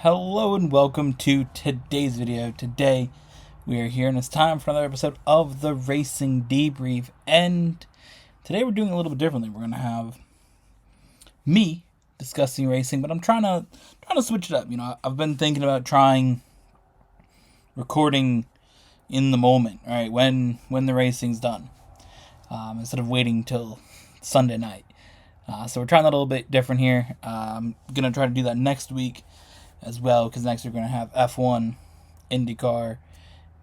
Hello and welcome to today's video. Today we are here and it's time for another episode of the Racing Debrief. And today we're doing a little bit differently. We're gonna have me discussing racing, but I'm trying to switch it up. I've been thinking about trying recording in the moment, right when the racing's done, instead of waiting till Sunday night. So we're trying that a little bit different here. I'm gonna try to do that next week as well, because next we're going to have F1, IndyCar,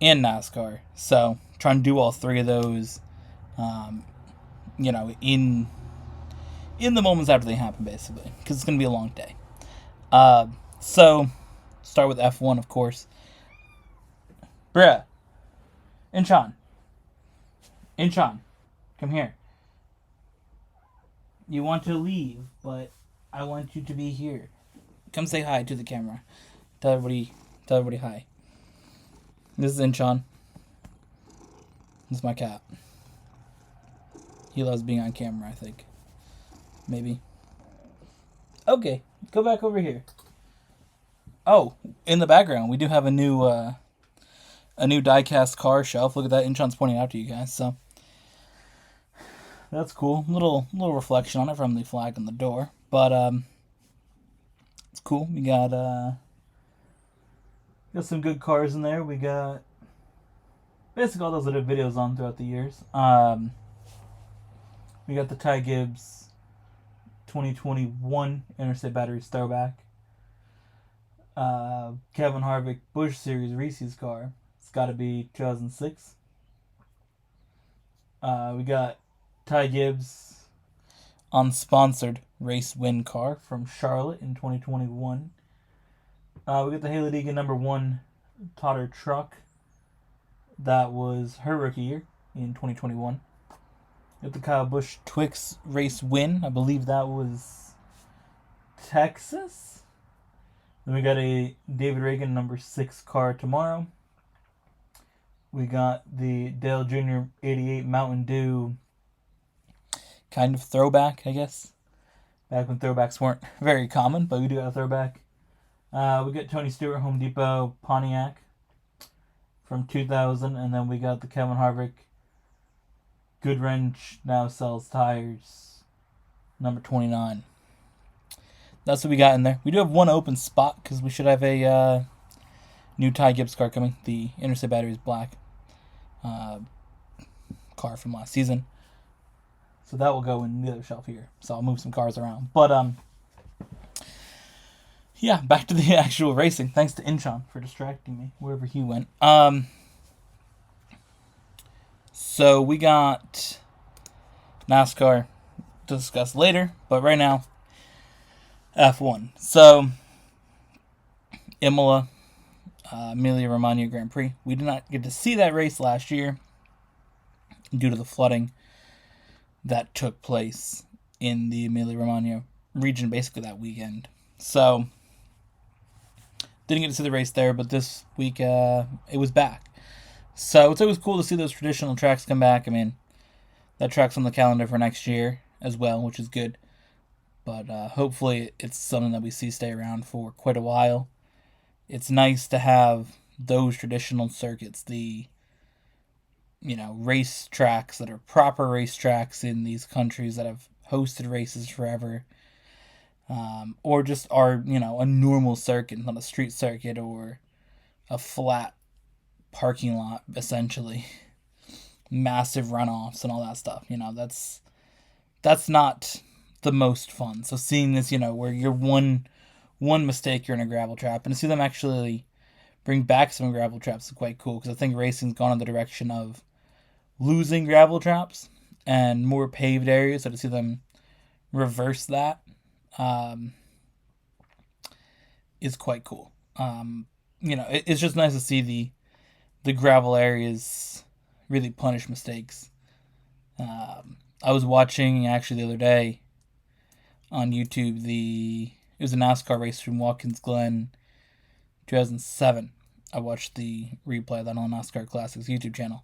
and NASCAR. So, trying to do all three of those, in the moments after they happen, basically, because it's going to be a long day. So, start with F1, of course. Bruh. Incheon, come here. You want to leave, but I want you to be here. Come say hi to the camera. Tell everybody hi. This is Incheon. This is my cat. He loves being on camera, I think. Maybe. Okay, go back over here. Oh, in the background, we do have a new die-cast car shelf. Look at that. Incheon's pointing out to you guys, so that's cool. Little reflection on it from the flag on the door, but it's cool. We got some good cars in there. We got basically all those that have videos on throughout the years. We got the Ty Gibbs 2021 Interstate Batteries throwback. Kevin Harvick Busch Series Reese's car. It's got to be 2006. We got Ty Gibbs unsponsored race win car from Charlotte in 2021. We got the Haley Deegan number 1 Totter truck. That was her rookie year in 2021. We got the Kyle Busch Twix race win. I believe that was Texas. Then we got a David Reagan number 6 car tomorrow. We got the Dale Jr. 88 Mountain Dew kind of throwback, I guess. Back when throwbacks weren't very common, but we do got a throwback. We got Tony Stewart Home Depot Pontiac from 2000, and then we got the Kevin Harvick Goodwrench Now Sells Tires number 29. That's what we got in there. We do have one open spot because we should have a new Ty Gibbs car coming. The Interstate Batteries Black car from last season. So that will go in the other shelf here. So I'll move some cars around. But, yeah, back to the actual racing. Thanks to Incheon for distracting me wherever he went. So we got NASCAR to discuss later. But right now, F1. So, Imola, Emilia-Romagna Grand Prix. We did not get to see that race last year due to the flooding that took place in the Emilia-Romagna region basically that weekend. So, didn't get to see the race there, but this week it was back. So, it's always cool to see those traditional tracks come back. I mean, that track's on the calendar for next year as well, which is good. But hopefully it's something that we see stay around for quite a while. It's nice to have those traditional circuits, the race tracks that are proper race tracks in these countries that have hosted races forever, or just are, a normal circuit, not a street circuit or a flat parking lot, essentially. Massive runoffs and all that stuff. That's not the most fun. So seeing this, where you're one mistake, you're in a gravel trap, and to see them actually bring back some gravel traps is quite cool, because I think racing's gone in the direction of losing gravel traps and more paved areas. So to see them reverse that is quite cool. It's just nice to see the gravel areas really punish mistakes. I was watching actually the other day on YouTube it was a NASCAR race from Watkins Glen 2007. I watched the replay of that on NASCAR Classics YouTube channel.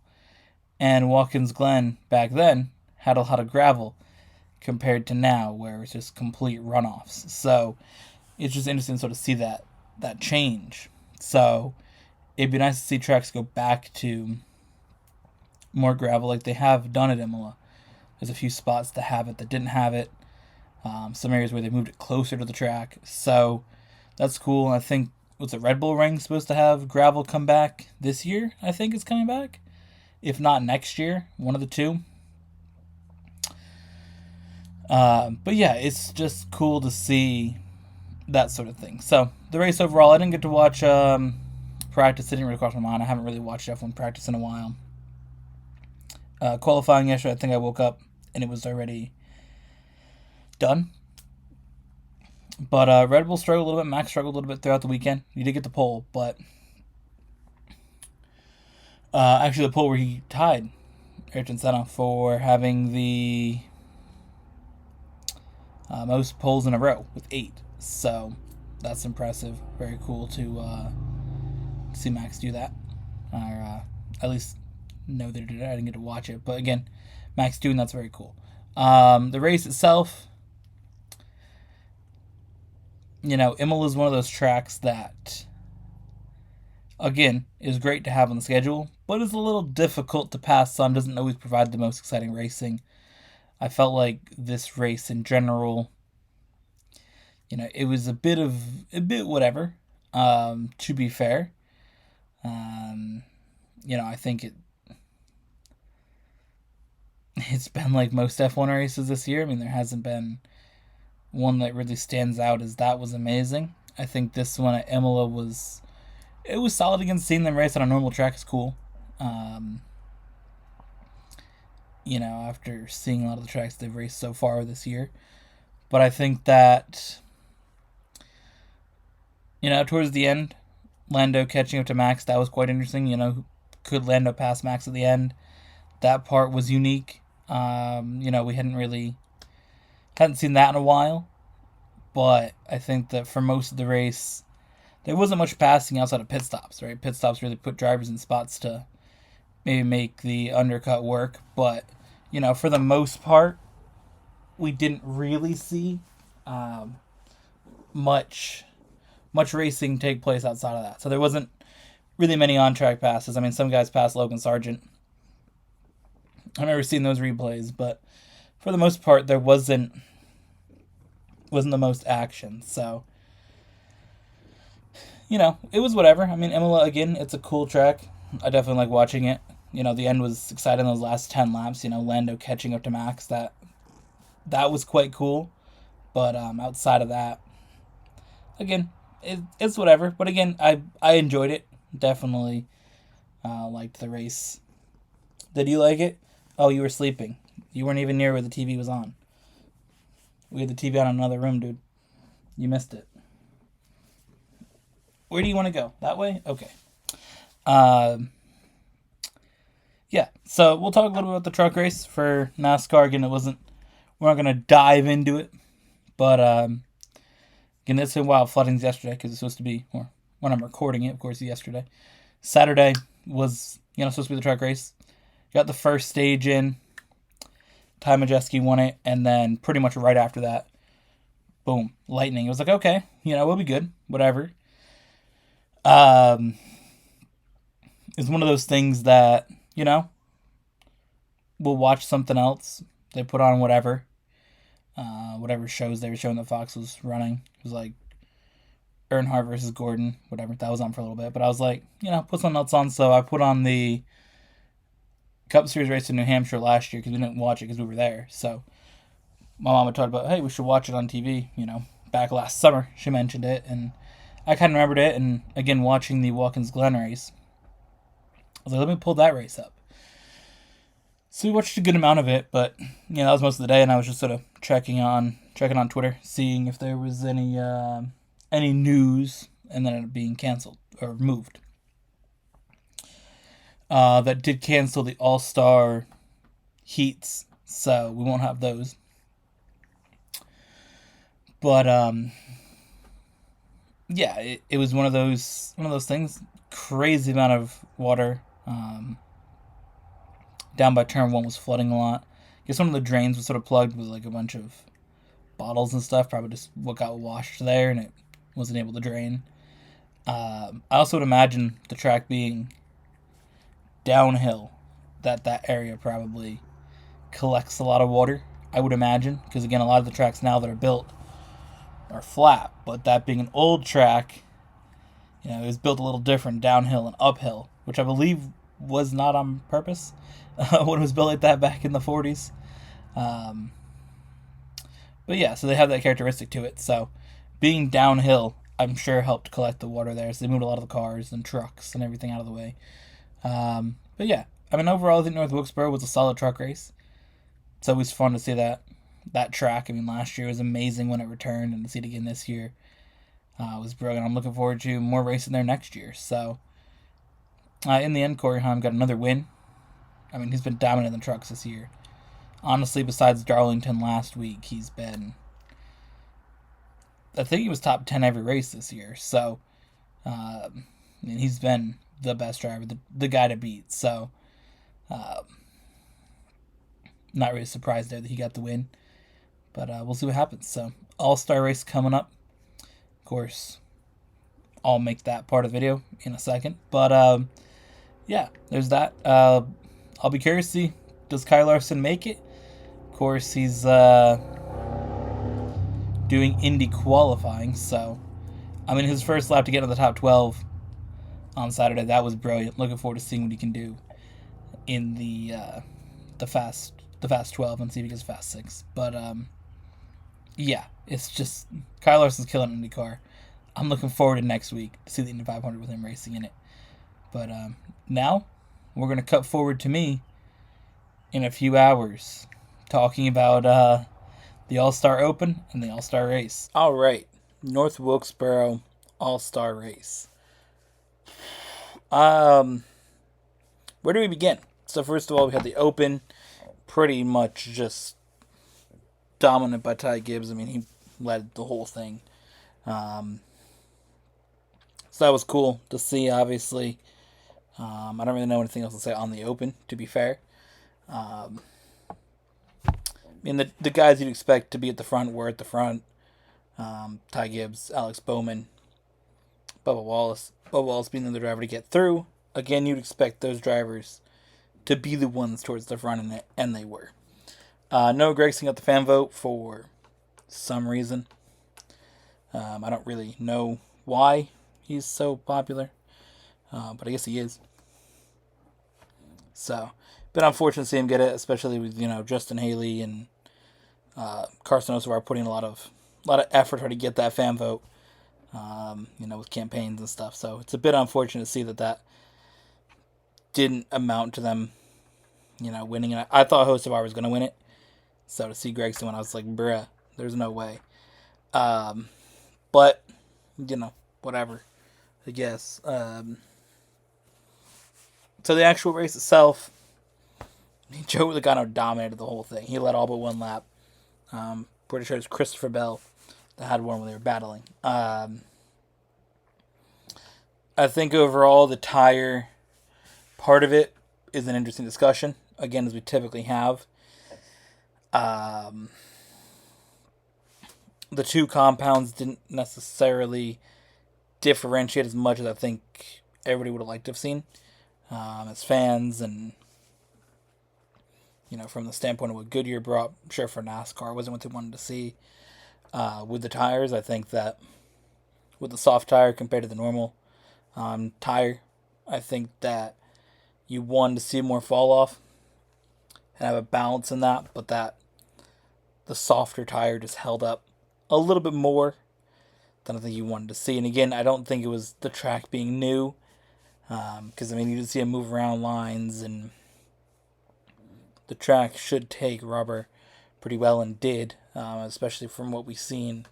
And Watkins Glen back then had a lot of gravel compared to now, where it's just complete runoffs. So it's just interesting to sort of see that change. So it'd be nice to see tracks go back to more gravel like they have done at Imola. There's a few spots that have it that didn't have it. Some areas where they moved it closer to the track. So that's cool. I think, what's it, Red Bull Ring supposed to have gravel come back this year? I think it's coming back. If not next year, one of the two. But yeah, it's just cool to see that sort of thing. So the race overall, I didn't get to watch practice. It didn't really cross my mind. I haven't really watched F1 practice in a while. Qualifying yesterday, I think I woke up and it was already done. But Red Bull struggled a little bit. Max struggled a little bit throughout the weekend. He did get the pole, but actually the pole where he tied Ayrton Senna for having the most poles in a row with 8. So that's impressive. Very cool to see Max do that. Or at least know that he did it. I didn't get to watch it. But again, Max doing that's very cool. The race itself, Imola is one of those tracks that, again, is great to have on the schedule, but is a little difficult to pass on, doesn't always provide the most exciting racing. I felt like this race in general, it was a bit whatever, to be fair. I think it's been like most F1 races this year. I mean, there hasn't been one that really stands out as that was amazing. I think this one at Imola was solid again. Seeing them race on a normal track is cool. After seeing a lot of the tracks they've raced so far this year. But I think that, towards the end, Lando catching up to Max, that was quite interesting. Could Lando pass Max at the end? That part was unique. We hadn't seen that in a while. But I think that for most of the race, there wasn't much passing outside of pit stops, right? Pit stops really put drivers in spots to maybe make the undercut work. But, for the most part, we didn't really see much racing take place outside of that. So there wasn't really many on-track passes. I mean, some guys passed Logan Sargent. I've never seen those replays, but for the most part, there wasn't the most action. So, it was whatever. I mean, Imola, again, it's a cool track. I definitely like watching it. The end was exciting, those last 10 laps. Lando catching up to Max, that was quite cool. But outside of that, again, it's whatever. But again, I enjoyed it. Definitely liked the race. Did you like it? Oh, you were sleeping. You weren't even near where the TV was on. We had the TV on in another room, dude. You missed it. Where do you want to go? That way? Okay. Yeah, so we'll talk a little bit about the truck race for NASCAR. Again, we're not going to dive into it. But, again, it's been wild floodings yesterday because it's supposed to be, or when I'm recording it, of course, yesterday. Saturday was, supposed to be the truck race. Got the first stage in. Ty Majeski won it, and then pretty much right after that, boom, lightning. It was like, okay, we'll be good, whatever. It's one of those things that, we'll watch something else. They put on whatever shows they were showing that Fox was running. It was like Earnhardt versus Gordon, whatever. That was on for a little bit, but I was like, put something else on. So I put on the Cup Series race in New Hampshire last year because we didn't watch it because we were there. So my mom had talked about, hey, we should watch it on TV. Back last summer, she mentioned it, and I kind of remembered it. And again, watching the Watkins Glen race, I was like, let me pull that race up. So we watched a good amount of it, but that was most of the day, and I was just sort of checking on Twitter, seeing if there was any news, and then it being canceled or moved. That did cancel the All-Star heats, so we won't have those. But yeah, it was one of those things. Crazy amount of water. Down by turn 1 was flooding a lot. I guess one of the drains was sort of plugged with like a bunch of bottles and stuff. Probably just what got washed there, and it wasn't able to drain. I also would imagine the track being downhill, that area probably collects a lot of water, I would imagine, because again, a lot of the tracks now that are built are flat, but that being an old track, it was built a little different downhill and uphill, which I believe was not on purpose when it was built like that back in the 40s. Um, but yeah, so they have that characteristic to it. So being downhill, I'm sure helped collect the water there. So they moved a lot of the cars and trucks and everything out of the way. But yeah, I mean, overall, I think North Wilkesboro was a solid truck race. It's always fun to see that track. I mean, last year was amazing when it returned, and to see it again this year was brilliant. I'm looking forward to more racing there next year. So in the end, Corey Heim got another win. I mean, he's been dominant in the trucks this year. Honestly, besides Darlington last week, he's been. I think he was top 10 every race this year. So, I mean, he's been the best driver, the guy to beat. So, not really surprised there that he got the win. But we'll see what happens. So, All-Star race coming up. Of course, I'll make that part of the video in a second. But, yeah, there's that. I'll be curious to see, does Kyle Larson make it? Of course, he's doing Indy qualifying, so I mean, his first lap to get into the top 12 on Saturday, that was brilliant. Looking forward to seeing what he can do in the fast 12 and see if he gets fast 6. But yeah, it's just Kyle Larson's killing an IndyCar. I'm looking forward to next week to see the Indy 500 with him racing in it. But now we're gonna cut forward to me in a few hours talking about the All-Star Open and the All-Star Race. All right, North Wilkesboro All-Star Race. Where do we begin? So first of all, we had the Open, pretty much just dominant by Ty Gibbs. I mean, he led the whole thing. So that was cool to see, obviously. I don't really know anything else to say on the Open, to be fair. I mean, the guys you'd expect to be at the front were at the front. Ty Gibbs, Alex Bowman, Bubba Wallace. Bubba Wallace being the driver to get through. Again, you'd expect those drivers to be the ones towards the front, and they were. Noah Gragson got the fan vote for some reason. I don't really know why he's so popular, but I guess he is. So, been unfortunate to see him get it, especially with Justin Haley and Carson Osavar putting a lot of effort to get that fan vote. With campaigns and stuff. So it's a bit unfortunate to see that didn't amount to them, winning it. I thought Hocevar was going to win it. So to see Gregson win, I was like, bruh, there's no way. But, whatever, I guess. So the actual race itself, Joe Logano dominated the whole thing. He led all but one lap. Pretty sure it's Christopher Bell that had one when they were battling. I think overall the tire part of it is an interesting discussion. Again, as we typically have. The two compounds didn't necessarily differentiate as much as I think everybody would have liked to have seen. As fans and, from the standpoint of what Goodyear brought, I'm sure for NASCAR wasn't what they wanted to see. With the tires, I think that with the soft tire compared to the normal tire, I think that you wanted to see more fall off and have a balance in that, but that the softer tire just held up a little bit more than I think you wanted to see. And again, I don't think it was the track being new, because you did see him move around lines, and the track should take rubber pretty well, and did, especially from what we've seen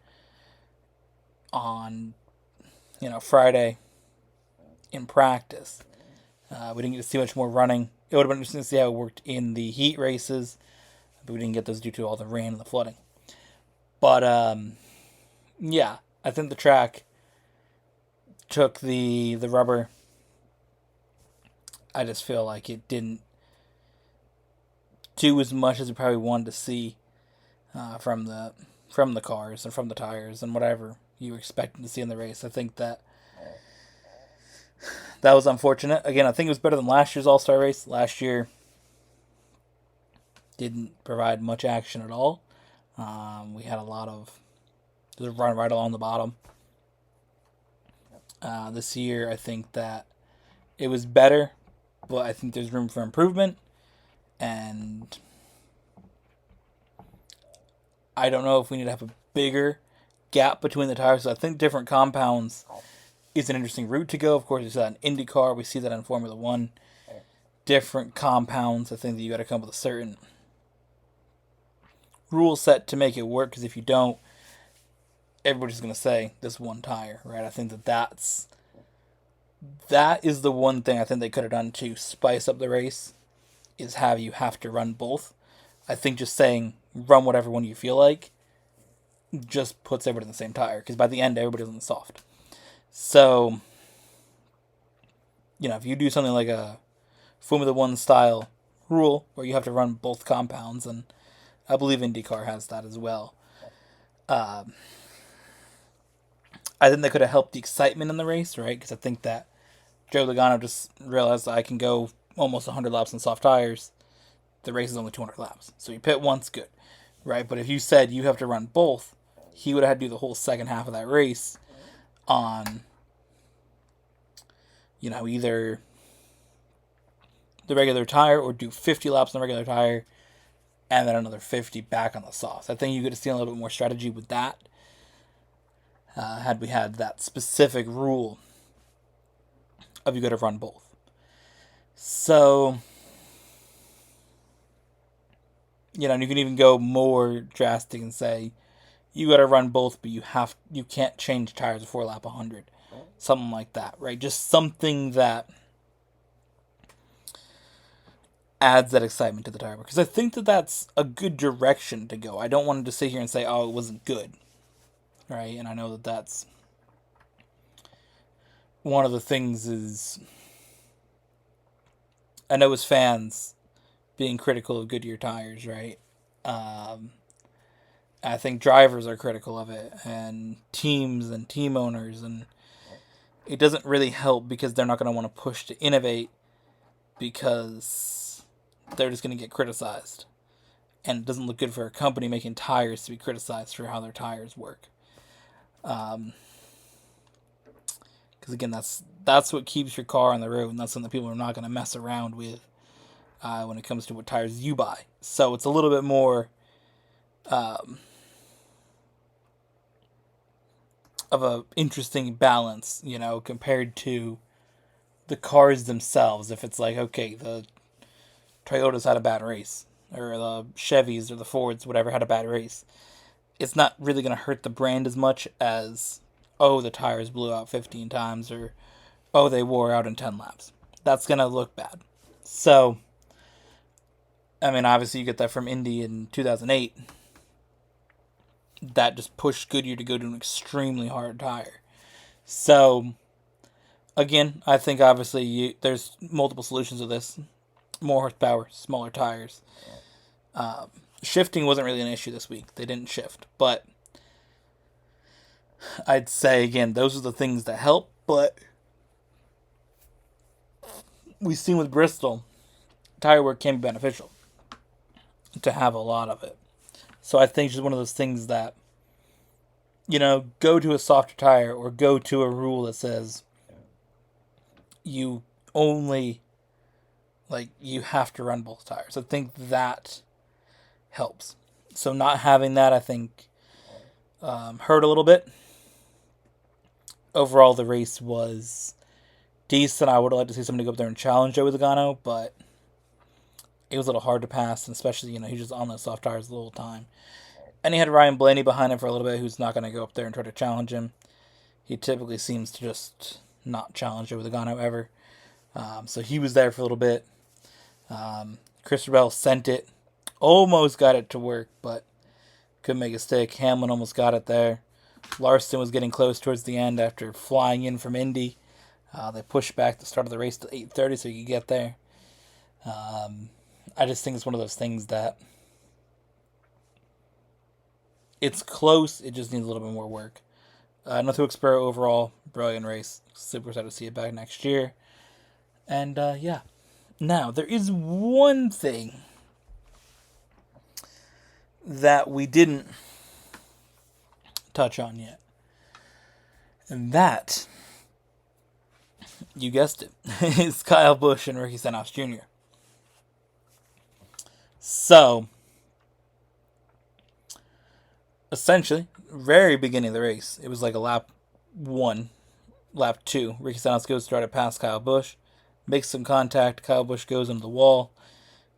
on Friday in practice. We didn't get to see much more running. It would have been interesting to see how it worked in the heat races, but we didn't get those due to all the rain and the flooding. But yeah, I think the track took the rubber. I just feel like it didn't do as much as we probably wanted to see from the cars and from the tires and whatever you were expecting to see in the race. I think that that was unfortunate. Again, I think it was better than last year's All-Star race. Last year didn't provide much action at all. We had a lot of just run right along the bottom. This year, I think that it was better, but I think there's room for improvement. And I don't know if we need to have a bigger gap between the tires. So I think different compounds is an interesting route to go. Of course, we see that in IndyCar. We see that in Formula One. Different compounds. I think that you got to come up with a certain rule set to make it work. Because if you don't, everybody's going to say this one tire, right? I think that is the one thing I think they could have done to spice up the race, is you have to run both. I think just saying run whatever one you feel like just puts everybody in the same tire, because by the end everybody's on the soft. So, if you do something like a Formula One style rule where you have to run both compounds, and I believe IndyCar has that as well. I think that could have helped the excitement in the race, right? Because I think that Joe Logano just realized I can go almost 100 laps on soft tires. The race is only 200 laps. So you pit once, good, right? But if you said you have to run both, he would have had to do the whole second half of that race on, either the regular tire or do 50 laps on the regular tire and then another 50 back on the soft. I think you could have seen a little bit more strategy with that had we had that specific rule of you got to run both. So, and you can even go more drastic and say you got to run both, but you can't change tires before lap 100, something like that, right? Just something that adds that excitement to the tire, because I think that that's a good direction to go. I don't want to sit here and say, oh, it wasn't good, right? And I know that that's one of the things is, I know as fans being critical of Goodyear tires, right? I think drivers are critical of it, and teams and team owners, and it doesn't really help because they're not going to want to push to innovate because they're just going to get criticized. And it doesn't look good for a company making tires to be criticized for how their tires work. Because again, that's what keeps your car on the road, and that's something people are not going to mess around with when it comes to what tires you buy. So it's a little bit more of a interesting balance, compared to the cars themselves. If it's like, okay, the Toyotas had a bad race, or the Chevys or the Fords, whatever, had a bad race, it's not really going to hurt the brand as much as, oh, the tires blew out 15 times, or, oh, they wore out in 10 laps. That's going to look bad. So, obviously you get that from Indy in 2008. That just pushed Goodyear to go to an extremely hard tire. So, again, I think obviously there's multiple solutions to this. More horsepower, smaller tires. Shifting wasn't really an issue this week. They didn't shift. But I'd say, again, those are the things that help. But we've seen with Bristol, tire work can be beneficial to have a lot of it. So I think it's just one of those things that, go to a softer tire, or go to a rule that says you only, you have to run both tires. I think that helps. So not having that, I think, hurt a little bit. Overall, the race was decent. I would have liked to see somebody go up there and challenge Joey Logano, but it was a little hard to pass, and especially, he's just on those soft tires the whole time. And he had Ryan Blaney behind him for a little bit, who's not going to go up there and try to challenge him. He typically seems to just not challenge Joey Logano ever. So he was there for a little bit. Chris Bell sent it. Almost got it to work, but couldn't make a stick. Hamlin almost got it there. Larson was getting close towards the end after flying in from Indy. They pushed back the start of the race to 8:30 so you could get there. I just think it's one of those things that it's close. It just needs a little bit more work. Nothing to expect overall. Brilliant race. Super excited to see it back next year. And yeah. Now, there is one thing that we didn't touch on yet. And that, you guessed it, is Kyle Busch and Ricky Stenhouse Jr. So, essentially, very beginning of the race, it was like a lap 1, lap 2. Ricky Stenhouse goes to try to pass Kyle Busch, makes some contact. Kyle Busch goes into the wall.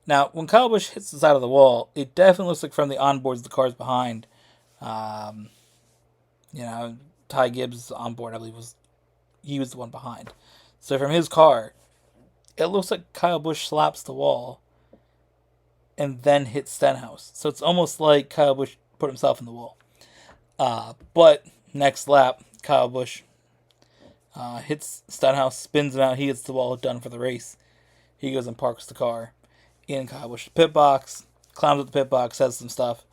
Now, when Kyle Busch hits the side of the wall, it definitely looks like from the onboards, the cars behind. Ty Gibbs onboard, I believe, he was the one behind. So from his car, it looks like Kyle Busch slaps the wall and then hits Stenhouse. So it's almost like Kyle Busch put himself in the wall. But next lap, Kyle Busch hits Stenhouse, spins him out, he hits the wall, done for the race. He goes and parks the car in Kyle Busch's pit box, climbs up the pit box, says some stuff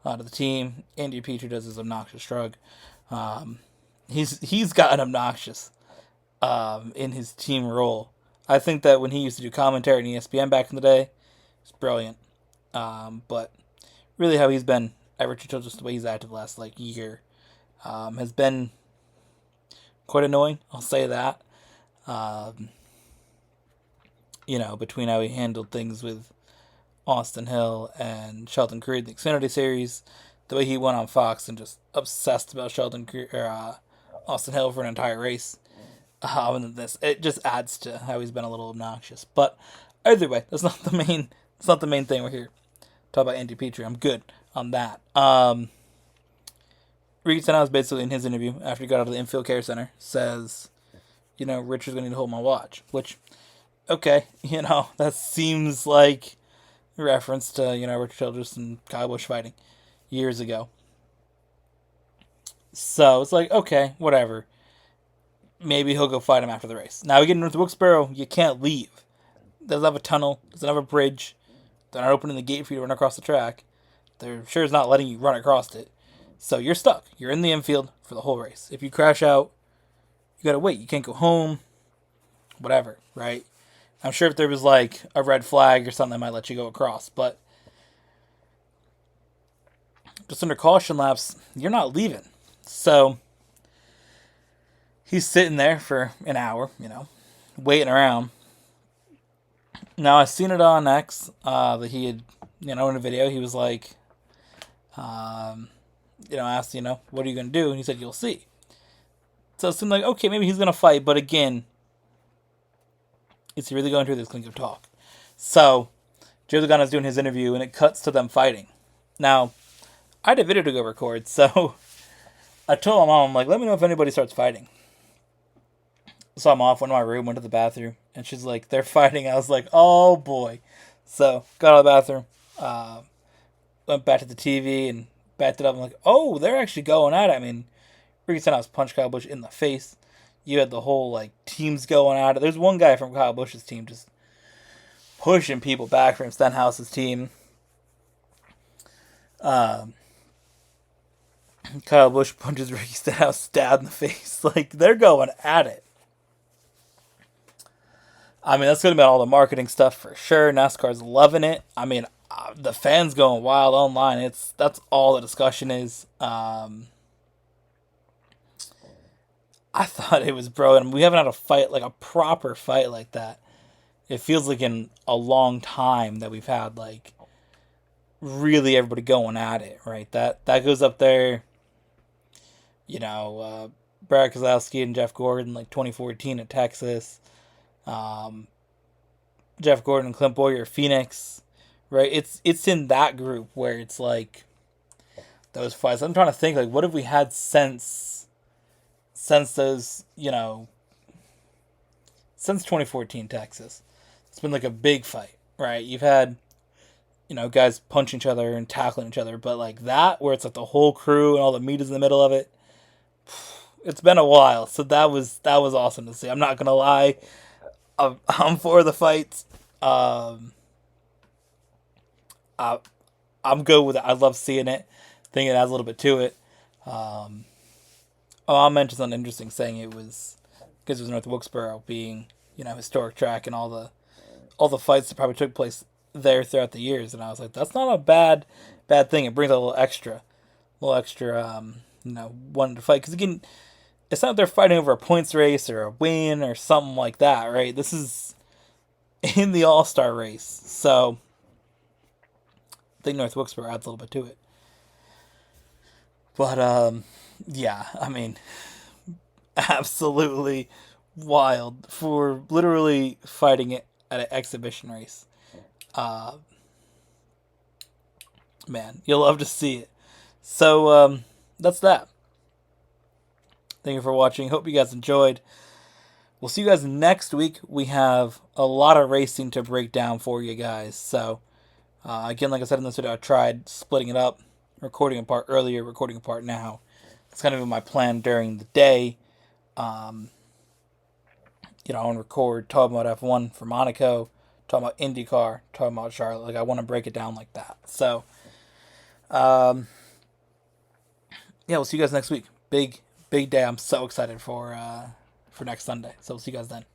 to the team. Andy Petrie does his obnoxious shrug. He's gotten obnoxious in his team role. I think that when he used to do commentary on ESPN back in the day, it's brilliant. But really how he's been ever until just the way he's acted the last year has been quite annoying. I'll say that. Between how he handled things with Austin Hill and Sheldon Creed in the Xfinity Series, the way he went on Fox and just obsessed about Austin Hill for an entire race. And it just adds to how he's been a little obnoxious. But either way, that's not the main thing we're here. Talk about Andy Petrie. I'm good on that. Ricky Stenhouse basically in his interview after he got out of the infield care center says, Richard's going to need to hold my watch. Which, okay, that seems like a reference to, Richard Childress and Kyle Busch fighting years ago. So it's like, okay, whatever. Maybe he'll go fight him after the race. Now we get into the Wilkesboro, you can't leave. Doesn't have a tunnel, doesn't have a bridge. They're not opening the gate for you to run across the track. They're sure as not letting you run across it. So you're stuck. You're in the infield for the whole race. If you crash out, you gotta wait. You can't go home. Whatever, right? I'm sure if there was a red flag or something, they might let you go across. But just under caution laps, you're not leaving. So he's sitting there for an hour, waiting around. Now, I've seen it on X that he had, in a video, he was like, asked, what are you going to do? And he said, you'll see. So it seemed like, okay, maybe he's going to fight. But again, is he really going through this clink of talk? So Joe Logano is doing his interview, and it cuts to them fighting. Now, I had a video to go record, so I told my mom, I'm like, let me know if anybody starts fighting. So I'm off, went to my room, went to the bathroom, and she's like, they're fighting. I was like, oh boy. So got out of the bathroom, went back to the TV and backed it up. I'm like, oh, they're actually going at it. I mean, Ricky Stenhouse punched Kyle Busch in the face. You had the whole teams going at it. There's one guy from Kyle Busch's team just pushing people back from Stenhouse's team. Kyle Busch punches Ricky Stenhouse dad in the face. They're going at it. I mean, that's going to be all the marketing stuff for sure. NASCAR's loving it. I mean, the fans going wild online. That's all the discussion is. I thought it was brilliant. We haven't had a fight, a proper fight like that. It feels like in a long time that we've had, really everybody going at it, right? That goes up there, Brad Keselowski and Jeff Gordon, 2014 at Texas. Jeff Gordon and Clint Boyer, Phoenix, right? It's in that group where it's those fights. I'm trying to think what have we had since those, since 2014 Texas. It's been a big fight, right? You've had, guys punch each other and tackling each other, but that where it's the whole crew and all the meat is in the middle of it. It's been a while, so that was awesome to see. I'm not gonna lie. I'm for the fights. I'm good with it. I love seeing it. I think it adds a little bit to it. I mentioned something interesting, saying it was because it was North Wilkesboro being, historic track, and all the fights that probably took place there throughout the years, and I was like, that's not a bad thing. It brings a little extra, wanting to fight, because again, it's not like they're fighting over a points race or a win or something like that, right? This is in the All Star race, so I think North Wilkesboro adds a little bit to it. But yeah, I mean, absolutely wild for literally fighting it at an exhibition race. Uh, Man, you'll love to see it. So that's that. Thank you for watching. Hope you guys enjoyed. We'll see you guys next week. We have a lot of racing to break down for you guys. So again, like I said in this video, I tried splitting it up, recording a part earlier, recording a part now. It's kind of my plan during the day. I want to record talking about F1 for Monaco, talking about IndyCar, talking about Charlotte. Like, I want to break it down like that. So, yeah, we'll see you guys next week. Big day. I'm so excited for next Sunday. So we'll see you guys then.